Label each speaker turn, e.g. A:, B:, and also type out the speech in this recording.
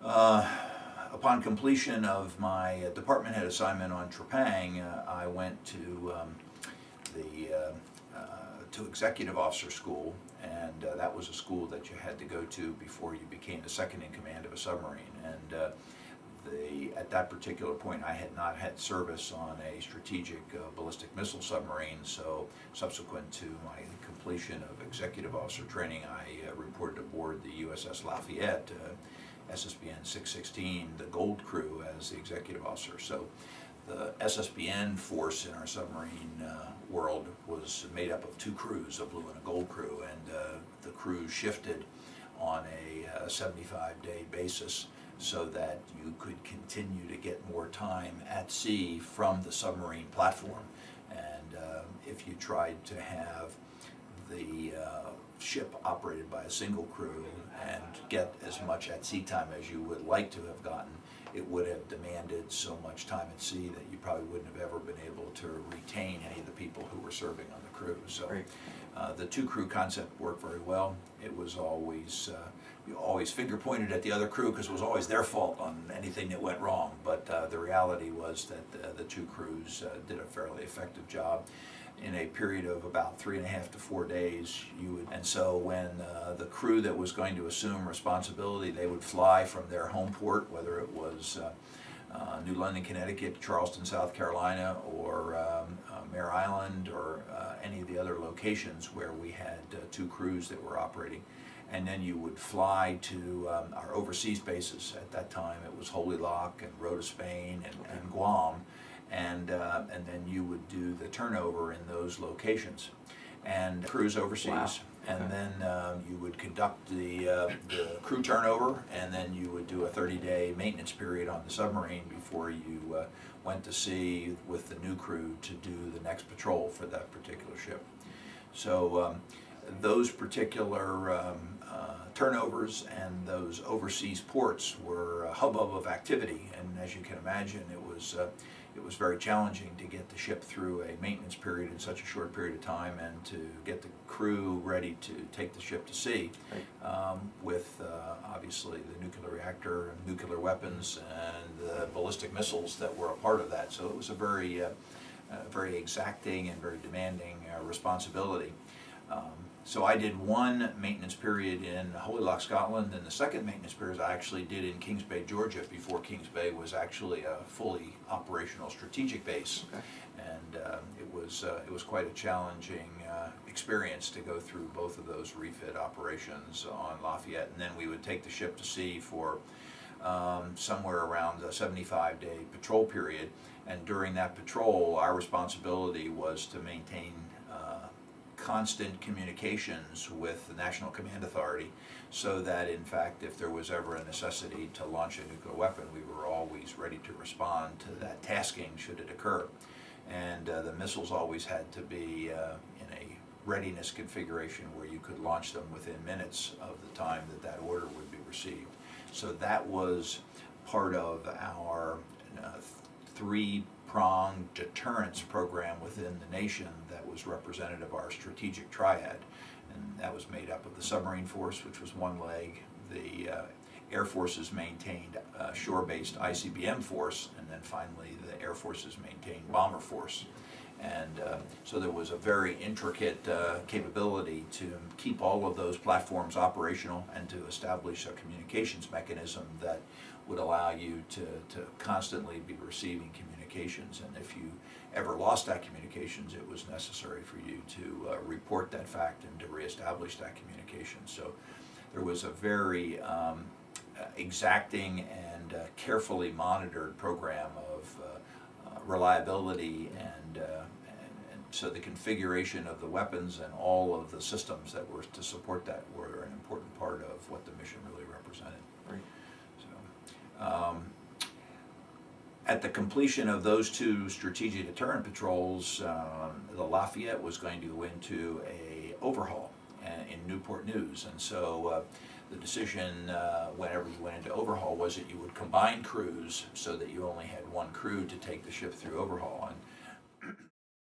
A: Upon completion of my department head assignment on Trepang, I went to to executive officer school, and that was a school that you had to go to before you became the second in command of a submarine. And at that particular point, I had not had service on a strategic ballistic missile submarine, so subsequent to my completion of executive officer training, I reported aboard the USS Lafayette, SSBN 616, the Gold Crew, as the executive officer. So the SSBN force in our submarine world was made up of two crews, a blue and a gold crew, and the crews shifted on a 75-day basis so that you could continue to get more time at sea from the submarine platform. And if you tried to have the ship operated by a single crew and get as much at sea time as you would like to have gotten, it would have demanded so much time at sea that you probably wouldn't have ever been able to retain any of the people who were serving on the crew. So the two crew concept worked very well. It was always, you always finger pointed at the other crew because it was always their fault on anything that went wrong. But the reality was that the two crews did a fairly effective job. In a period of about 3.5 to 4 days, and so when the crew that was going to assume responsibility, they would fly from their home port, whether it was New London, Connecticut, Charleston, South Carolina, or Mare Island, or any of the other locations where we had two crews that were operating. And then you would fly to our overseas bases. At that time, it was Holy Lock and Rota, Spain, and Guam. And then you would do the turnover in those locations and cruise overseas. Wow. And then you would conduct the crew turnover, and then you would do a 30-day maintenance period on the submarine before you went to sea with the new crew to do the next patrol for that particular ship. So those particular turnovers and those overseas ports were a hubbub of activity, and as you can imagine, it was very challenging to get the ship through a maintenance period in such a short period of time, and to get the crew ready to take the ship to sea, with obviously the nuclear reactor and nuclear weapons and the ballistic missiles that were a part of that. So it was a very exacting and very demanding responsibility. So I did one maintenance period in Holy Loch, Scotland, and the second maintenance period I actually did in Kings Bay, Georgia, before Kings Bay was actually a fully operational strategic base. Okay. And it was quite a challenging experience to go through both of those refit operations on Lafayette, and then we would take the ship to sea for somewhere around a 75-day patrol period, and during that patrol our responsibility was to maintain constant communications with the National Command Authority, so that in fact if there was ever a necessity to launch a nuclear weapon, we were always ready to respond to that tasking should it occur. And the missiles always had to be in a readiness configuration where you could launch them within minutes of the time that that order would be received. So that was part of our three-pronged deterrence program within the nation that was representative of our strategic triad. And that was made up of the submarine force, which was one leg, the Air Forces maintained shore-based ICBM force, and then finally the Air Forces maintained bomber force. And so there was a very intricate capability to keep all of those platforms operational and to establish a communications mechanism that would allow you to constantly be receiving communications. And if you ever lost that communications, it was necessary for you to report that fact and to reestablish that communication. So there was a very exacting and carefully monitored program of reliability, and so the configuration of the weapons and all of the systems that were to support that were an important part of what the mission really represented. Right. So, at the completion of those two strategic deterrent patrols, the Lafayette was going to go into a overhaul in Newport News, and so the decision whenever you went into overhaul was that you would combine crews so that you only had one crew to take the ship through overhaul. And